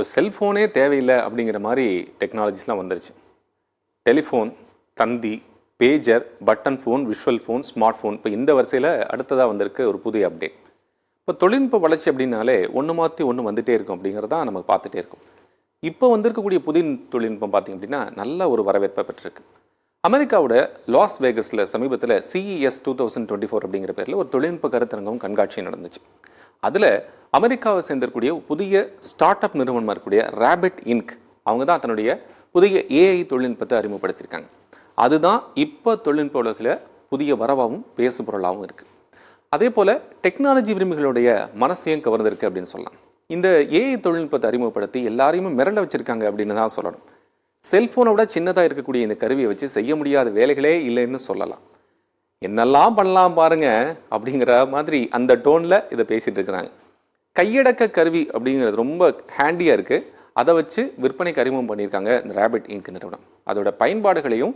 இப்போ செல்ஃபோனே தேவையில்லை அப்படிங்கிற மாதிரி டெக்னாலஜிஸ்லாம் வந்துருச்சு. டெலிஃபோன், தந்தி, pager, button phone, visual phone, smart phone, இப்போ இந்த வரிசையில் அடுத்ததாக வந்திருக்க ஒரு புதிய அப்டேட். இப்போ தொழில்நுட்ப வளர்ச்சி அப்படின்னாலே ஒன்று மாற்றி ஒன்று வந்துகிட்டே இருக்கும் அப்படிங்கிறதான் நம்ம பார்த்துட்டே இருக்கோம். இப்போ வந்திருக்கக்கூடிய புதிய தொழில்நுட்பம் பார்த்திங்க அப்படின்னா நல்ல ஒரு வரவேற்பை பெற்றிருக்கு. அமெரிக்காவோட லாஸ் வேகஸில் சமீபத்தில் CES 2024 அப்படிங்கிற பேரில் ஒரு தொழில்நுட்ப கருத்தரங்கம் கண்காட்சி நடந்துச்சு. அதில் அமெரிக்காவை சேர்ந்திருக்கக்கூடிய புதிய ஸ்டார்ட் அப் நிறுவனமாக இருக்கக்கூடிய Rabbit Inc. அவங்க தான் தன்னுடைய புதிய AI தொழில்நுட்பத்தை அறிமுகப்படுத்தியிருக்காங்க. அதுதான் இப்போ தொழில்நுட்ப உலகில் புதிய வரவாகவும் பேசு பொருளாகவும் இருக்குது. அதே போல் டெக்னாலஜி விரும்பிகளுடைய மனசையும் கவர்ந்திருக்கு அப்படின்னு சொல்லலாம். இந்த AI தொழில்நுட்பத்தை அறிமுகப்படுத்தி எல்லாரையுமே மிரள வச்சுருக்காங்க அப்படின்னு தான் சொல்லணும். செல்ஃபோனை விட சின்னதாக இருக்கக்கூடிய இந்த கருவியை வச்சு செய்ய முடியாத வேலைகளே இல்லைன்னு சொல்லலாம். என்னெல்லாம் பண்ணலாம் பாருங்க அப்படிங்கிற மாதிரி அந்த டோனில் இதை பேசிகிட்டு இருக்கிறாங்க. கையடக்க கருவி அப்படிங்கிறது ரொம்ப ஹேண்டியாக இருக்குது. அதை வச்சு விற்பனைக்கு அறிமுகம் பண்ணியிருக்காங்க இந்த Rabbit Inc. நிறுவனம். அதோட பயன்பாடுகளையும்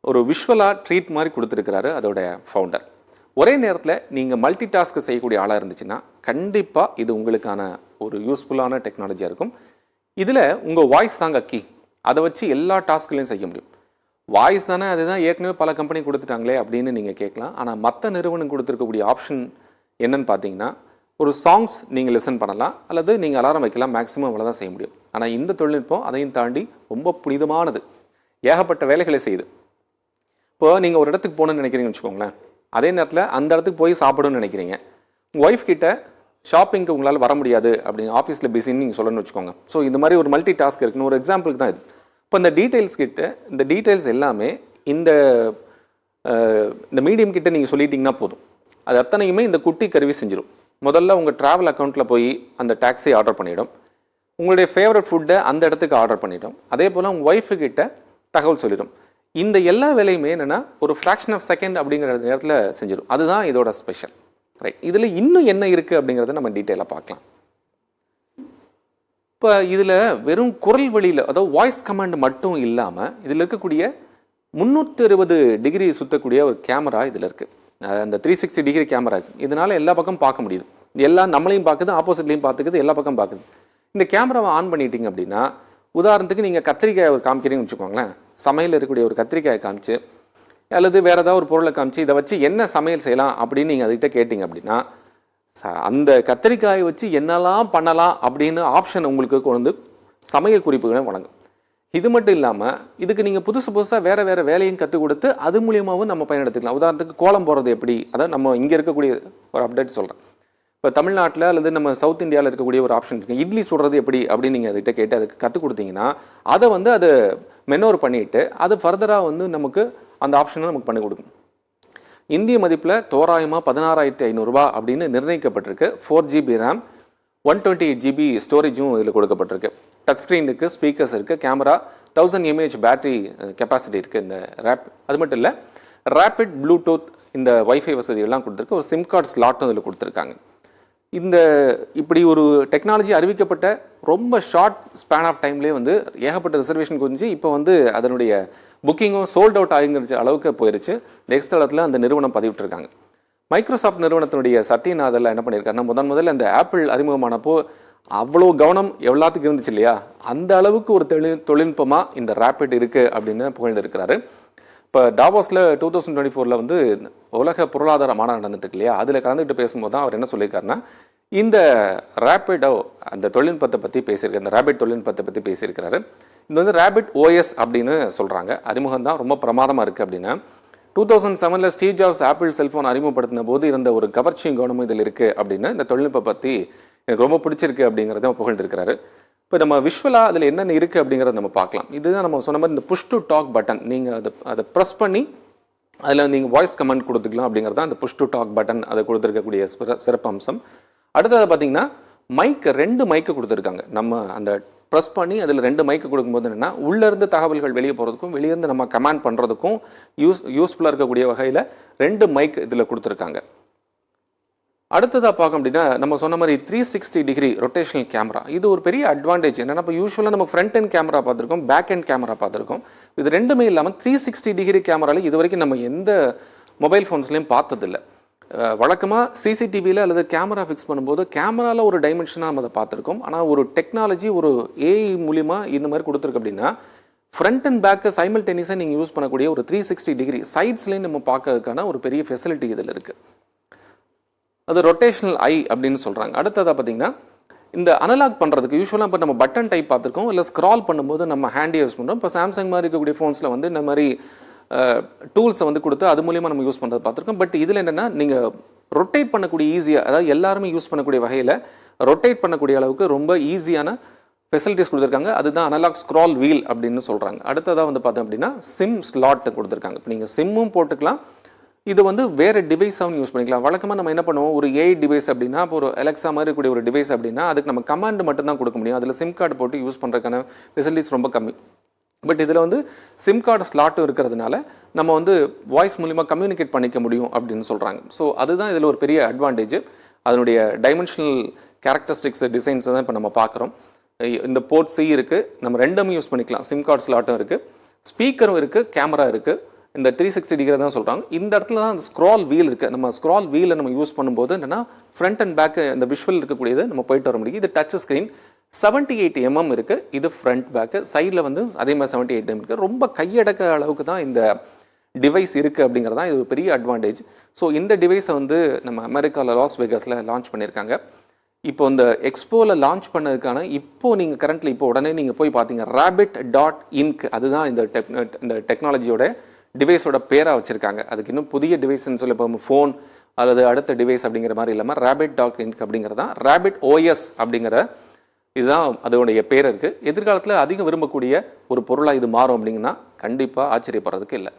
ஒரு விஷுவலாக ட்ரீட் மாதிரி கொடுத்துருக்கிறாரு அதோட ஃபவுண்டர். ஒரே நேரத்தில் நீங்கள் மல்டி டாஸ்க் செய்யக்கூடிய ஆளாக இருந்துச்சுன்னா கண்டிப்பாக இது உங்களுக்கான ஒரு யூஸ்ஃபுல்லான டெக்னாலஜியாக இருக்கும். இதில் உங்கள் வாய்ஸ் தாங்க கீ. அதை வச்சு எல்லா டாஸ்க்லையும் செய்ய முடியும். வாய்ஸ் தானே, அதுதான் ஏற்கனவே பல கம்பெனி கொடுத்துட்டாங்களே அப்படின்னு நீங்கள் கேட்கலாம். ஆனால் மற்ற நிறுவனம் கொடுத்துருக்கக்கூடிய ஆப்ஷன் என்னன்னு பார்த்தீங்கன்னா, ஒரு சாங்ஸ் நீங்கள் லிசன் பண்ணலாம், அல்லது நீங்கள் அலாரம் வைக்கலாம். மேக்ஸிமம் அவ்வளோ தான் செய்ய முடியும். ஆனால் இந்த தொழில்நுட்பம் அதையும் தாண்டி ரொம்ப புனிதமானது. ஏகப்பட்ட வேலைகளை செய்யுது. இப்போ நீங்கள் ஒரு இடத்துக்கு போகணுன்னு நினைக்கிறீங்கன்னு வச்சுக்கோங்களேன். அதே நேரத்தில் அந்த இடத்துக்கு போய் சாப்பிடணும்னு நினைக்கிறீங்க. உங்கள் ஒய்ஃப் கிட்ட ஷாப்பிங்க்கு உங்களால் வர முடியாது அப்படின்னு ஆஃபீஸில் பிஸின்னு நீங்கள் சொல்லணும்னு வச்சுக்கோங்க. ஸோ இந்த மாதிரி ஒரு மல்டி டாஸ்க் இருக்குன்னு ஒரு எக்ஸாம்பிளுக்கு தான் இது. இப்போ இந்த டீட்டெயில்ஸ் எல்லாமே இந்த மீடியம் கிட்ட நீங்கள் சொல்லிட்டீங்கன்னா போதும். அது அத்தனையுமே இந்த குட்டி கருவி செஞ்சிடும். முதல்ல உங்கள் ட்ராவல் அக்கௌண்ட்டில் போய் அந்த டாக்ஸி ஆர்டர் பண்ணிவிடும். உங்களுடைய ஃபேவரட் ஃபுட்டை அந்த இடத்துக்கு ஆர்டர் பண்ணிவிடும். அதே போல் உங்கள் ஒய்ஃபு கிட்ட தகவல் சொல்லிடும். இந்த எல்லா வேலையுமே என்னென்னா ஒரு ஃப்ராக்ஷன் ஆஃப் செகண்ட் அப்படிங்கிற நேரத்தில் செஞ்சிடும். அதுதான் இதோட ஸ்பெஷல். ரைட். இதில் இன்னும் என்ன இருக்குது அப்படிங்கிறத நம்ம டீட்டெயிலாக பார்க்கலாம். இப்போ இதில் வெறும் குரல் வழியில், அதாவது வாய்ஸ் கமாண்ட் மட்டும் இல்லாமல் இதில் இருக்கக்கூடிய 360 டிகிரி சுற்றக்கூடிய ஒரு கேமரா இதில் இருக்குது. அந்த 360 டிகிரி கேமரா இருக்குது. இதனால் எல்லா பக்கம் பார்க்க முடியுது. எல்லாம் நம்மளையும் பார்க்குது, ஆப்போசிட்லையும் பார்த்துக்குது, எல்லா பக்கம் பார்க்குது. இந்த கேமராவை ஆன் பண்ணிட்டீங்க அப்படின்னா, உதாரணத்துக்கு நீங்கள் கத்திரிக்காய் ஒரு காமிக்கிறீங்கன்னு வச்சுக்கோங்களேன். சமையல் இருக்கக்கூடிய ஒரு கத்திரிக்காயை காமிச்சு, அல்லது வேறு ஏதாவது ஒரு பொருளை காமிச்சு இதை வச்சு என்ன சமையல் செய்யலாம் அப்படின்னு நீங்கள் அதுக்கிட்ட கேட்டிங்க அப்படின்னா, அந்த கத்திரிக்காயை வச்சு என்னெல்லாம் பண்ணலாம் அப்படின்னு ஆப்ஷன் உங்களுக்கு கொண்டு சமையல் குறிப்புகளை வழங்கும். இது மட்டும் இல்லாமல் இதுக்கு நீங்கள் புதுசாக வேறு வேலையும் கற்றுக் கொடுத்து அது மூலியமாகவும் நம்ம பயன்படுத்திக்கலாம். உதாரணத்துக்கு கோலம் போடுறது எப்படி, அதாவது நம்ம இங்கே இருக்கக்கூடிய ஒரு அப்டேட் சொல்கிறேன். இப்போ தமிழ்நாட்டில் அல்லது நம்ம சவுத் இந்தியாவில் இருக்கக்கூடிய ஒரு ஆப்ஷன் இருக்குது. இட்லி சுடுறது எப்படி அப்படின்னு நீங்கள் அதுக்கிட்ட கேட்டு அதுக்கு கற்றுக் கொடுத்தீங்கன்னா அதை மெனோர் பண்ணிவிட்டு அது ஃபர்தராக நமக்கு அந்த ஆப்ஷனை நமக்கு பண்ணி கொடுக்கும். இந்திய மதிப்பில் தோராயமாக 16,500 ரூபா அப்படின்னு நிர்ணயிக்கப்பட்டிருக்கு. 4GB RAM, 128GB ஸ்டோரேஜும் இதில் கொடுக்கப்பட்டிருக்கு. டச் ஸ்க்ரீன் இருக்குது, ஸ்பீக்கர்ஸ் இருக்குது, கேமரா, 1000 mAh பேட்டரி கெப்பாசிட்டி இருக்குது இந்த அது மட்டும் இல்லை, ரேபிட் ப்ளூடூத் இந்த வைஃபை வசதியெல்லாம் கொடுத்துருக்கு. ஒரு சிம் கார்டு ஸ்லாட்டும் இதில் கொடுத்துருக்காங்க. இப்படி ஒரு டெக்னாலஜி அறிவிக்கப்பட்ட ரொம்ப ஷார்ட் ஸ்பேன் ஆஃப் டைம்லேயே ஏகப்பட்ட ரிசர்வேஷன் குறிஞ்சு இப்போ அதனுடைய புக்கிங்கும் சோல்ட் அவுட் ஆகிங்கிற அளவுக்கு போயிருச்சு. நெக்ஸ்ட் தளத்தில் அந்த நிறுவனம் பதிவிட்டிருக்காங்க. மைக்ரோசாஃப்ட் நிறுவனத்தினுடைய சத்யநாதல் என்ன பண்ணியிருக்காருன்னா, முதல்ல இந்த ஆப்பிள் அறிமுகமானப்போ அவ்வளோ கவனம் எல்லாத்துக்கும் இருந்துச்சு இல்லையா, அந்த அளவுக்கு ஒரு தொழில்நுட்பமாக இந்த ரேபிட் இருக்குது அப்படின்னு புகழ்ந்திருக்கிறாரு. இப்போ டாவோஸில் 2024 உலக பொருளாதார மாநாடு நடந்துட்டு இருக்கு இல்லையா, அதில் கலந்துக்கிட்டு பேசும்போது தான் அவர் என்ன சொல்லியிருக்காருன்னா, இந்த ரேபிடோ அந்த தொழில்நுட்பத்தை பற்றி பேசியிருக்காரு, இந்த ரேபிட் தொழில்நுட்பத்தை பற்றி பேசியிருக்கிறாரு. இது ரேபிட் OS அப்படின்னு சொல்கிறாங்க. அறிமுகம் தான் ரொம்ப பிரமாதமாக இருக்குது அப்படின்னா. 2007 ஸ்டீவ் ஜாப்ஸ் ஆப்பிள் செல்ஃபோன் அறிமுகப்படுத்தின போது இருந்த ஒரு கவர்ச்சியும் கவனமும் இதில் இருக்குது அப்படின்னு இந்த தொழில்நுட்பம் பற்றி எனக்கு ரொம்ப பிடிச்சிருக்கு அப்படிங்கிறத புகழ்ந்துருக்கிறாரு. இப்போ நம்ம விஷுவலாக அதில் என்னென்ன இருக்குது அப்படிங்கிறத நம்ம பார்க்கலாம். இதுதான் நம்ம சொன்ன மாதிரி இந்த புஷ் டு டாக் பட்டன். நீங்கள் அதை ப்ரெஸ் பண்ணி அதில் நீங்கள் வாய்ஸ் கமெண்ட் கொடுத்துக்கலாம் அப்படிங்கிறது தான் அந்த புஷ் டு டாக் பட்டன் அதை கொடுத்துருக்கக்கூடிய சிறப்பு அம்சம். அடுத்தது பார்த்தீங்கன்னா மைக், 2 மைக்கு கொடுத்துருக்காங்க. நம்ம அந்த ப்ரெஸ் பண்ணி அதில் 2 மைக்கு கொடுக்கும்போது என்னென்னா, உள்ளேருந்து தகவல்கள் வெளியே போகிறதுக்கும் வெளியேருந்து நம்ம கமெண்ட் பண்ணுறதுக்கும் யூஸ்ஃபுல்லாக இருக்கக்கூடிய வகையில் 2 மைக் இதில் கொடுத்துருக்காங்க. அடுத்ததாக பார்க்க அப்படின்னா, நம்ம சொன்ன மாதிரி 360 டிகிரி ரொட்டேஷனல் கேமரா. இது ஒரு பெரிய அட்வான்டேஜ். என்னென்னா, இப்போ யூஸ்வலாக நம்ம ஃப்ரண்ட் எண்ட் கேமரா பார்த்துருக்கோம், பேக் எண்ட் கேமரா பார்த்துருக்கோம். இது ரெண்டுமே இல்லாமல் 360 டிகிரி கேமராவில் இது வரைக்கும் நம்ம எந்த மொபைல் ஃபோன்ஸ்லையும் பார்த்ததில்லை. வழக்கமாக சிசிடிவியில் அல்லது கேமரா ஃபிக்ஸ் பண்ணும்போது கேமராவில் ஒரு டைமென்ஷனாக நம்ம அதை பார்த்துருக்கோம். ஆனால் ஒரு டெக்னாலஜி ஒரு ஏஐ மூலிமா இந்த மாதிரி கொடுத்துருக்கு அப்படின்னா ஃப்ரண்ட் அண்ட் பேக்கு சைமல்டேனியஸாக நீங்கள் யூஸ் பண்ணக்கூடிய ஒரு 360 டிகிரி சைட்ஸ்லேயும் நம்ம பார்க்கறதுக்கான ஒரு பெரிய ஃபெசிலிட்டி இதில் இருக்குது. அது ரொட்டேஷனல் ஐ அப்படின்னு சொல்கிறாங்க. அடுத்ததாக பார்த்தீங்கன்னா இந்த அனலாக் பண்ணுறதுக்கு யூஸ்வலாக இப்போ நம்ம பட்டன் டைப் பார்த்துருக்கோம், இல்லை ஸ்க்ரால் பண்ணும்போது நம்ம ஹேண்ட் யூஸ் பண்ணுறோம். இப்போ சாம்சங் மாதிரி இருக்கக்கூடிய ஃபோன்ஸில் வந்து இந்த மாதிரி டூல்ஸை வந்து கொடுத்து அது மூலிமா நம்ம யூஸ் பண்ணுறது பார்த்துருக்கோம். பட் இதில் என்னென்னா நீங்கள் ரொட்டேட் பண்ணக்கூடிய ஈஸியாக, அதாவது எல்லாருமே யூஸ் பண்ணக்கூடிய வகையில் ரொட்டேட் பண்ணக்கூடிய அளவுக்கு ரொம்ப ஈஸியான ஃபெசிலிட்டிஸ் கொடுத்துருக்காங்க. அதுதான் அனலாக் ஸ்க்ரால் வீல் அப்படின்னு சொல்கிறாங்க. அடுத்ததாக வந்து பார்த்தோம் அப்படின்னா சிம் ஸ்லாட் கொடுத்துருக்காங்க. இப்போ நீங்கள் சிம்மும் போட்டுக்கலாம், இது வந்து வேறு டிவைஸாகவும் யூஸ் பண்ணிக்கலாம். வழக்கமாக நம்ம என்ன பண்ணுவோம், ஒரு ஏஐ டிவைஸ் அப்படின்னா இப்போ ஒரு அலெக்ஸா மாதிரி இருக்கக்கூடிய ஒரு டிவைஸ் அப்படின்னா அதுக்கு நம்ம கமாண்ட் மட்டும் தான் கொடுக்க முடியும். அதில் சிம் கார்டு போட்டு யூஸ் பண்ணுறதுக்கான ஃபெசிலிட்டிஸ் ரொம்ப கம்மி. பட் இதில் வந்து சிம் கார்டு ஸ்லாட்டும் இருக்கிறதுனால நம்ம வந்து வாய்ஸ் மூலிமா கம்யூனிகேட் பண்ணிக்க முடியும் அப்படின்னு சொல்கிறாங்க. ஸோ அதுதான் இதில் ஒரு பெரிய அட்வான்டேஜ். அதனுடைய டைமென்ஷனல் கேரக்டரிஸ்டிக்ஸ் டிசைன்ஸ் தான் இப்போ நம்ம பார்க்குறோம். இந்த போர்ட் சி இருக்குது, நம்ம ரெண்டும் யூஸ் பண்ணிக்கலாம். சிம் கார்டு ஸ்லாட்டும் இருக்குது, ஸ்பீக்கரும் இருக்குது, கேமரா இருக்குது. இந்த 360 டிகிரி தான் சொல்கிறாங்க. இந்த இடத்துல தான் அந்த ஸ்க்ரால் வீல் இருக்குது. நம்ம ஸ்க்ரால் வீலை நம்ம யூஸ் பண்ணும்போது என்னென்னா ஃப்ரண்ட் அண்ட் பேக்கு இந்த விஷுவல் இருக்கக்கூடியது நம்ம போயிட்டு வர முடியும். இது டச் ஸ்க்ரீன் 78 mm இருக்குது. இது ஃப்ரண்ட் பேக்கு, சைடில் வந்து அதே மாதிரி 78 mm இருக்குது. ரொம்ப கையடக்க அளவுக்கு தான் இந்த டிவைஸ் இருக்குது அப்படிங்கிறது தான் இது ஒரு பெரிய அட்வான்டேஜ். ஸோ இந்த டிவைஸை வந்து நம்ம அமெரிக்காவில் லாஸ் வேகாஸில் லான்ச் பண்ணியிருக்காங்க. இப்போ இந்த எக்ஸ்போவில் லான்ச் பண்ணதுக்கான இப்போது நீங்கள் கரண்ட்லி இப்போ உடனே நீங்கள் போய் பார்த்தீங்க rabbit.inc, அதுதான் இந்த டெக்னாலஜியோட டிவைஸோட பேராக வச்சுருக்காங்க. அதுக்கு இன்னும் புதிய டிவைஸ்ன்னு சொல்லி இப்போ ஃபோன் அல்லது அடுத்த டிவைஸ் அப்படிங்கிற மாதிரி இல்லாமல் rabbit.inc அப்படிங்கிறது தான் rabbit OS அப்படிங்கிற இதுதான் அதோடைய பேர் இருக்குது. எதிர்காலத்தில் அதிகம் விரும்பக்கூடிய ஒரு பொருளாக இது மாறும் அப்படிங்கன்னா கண்டிப்பாக ஆச்சரியப்படுறதுக்கு இல்லை.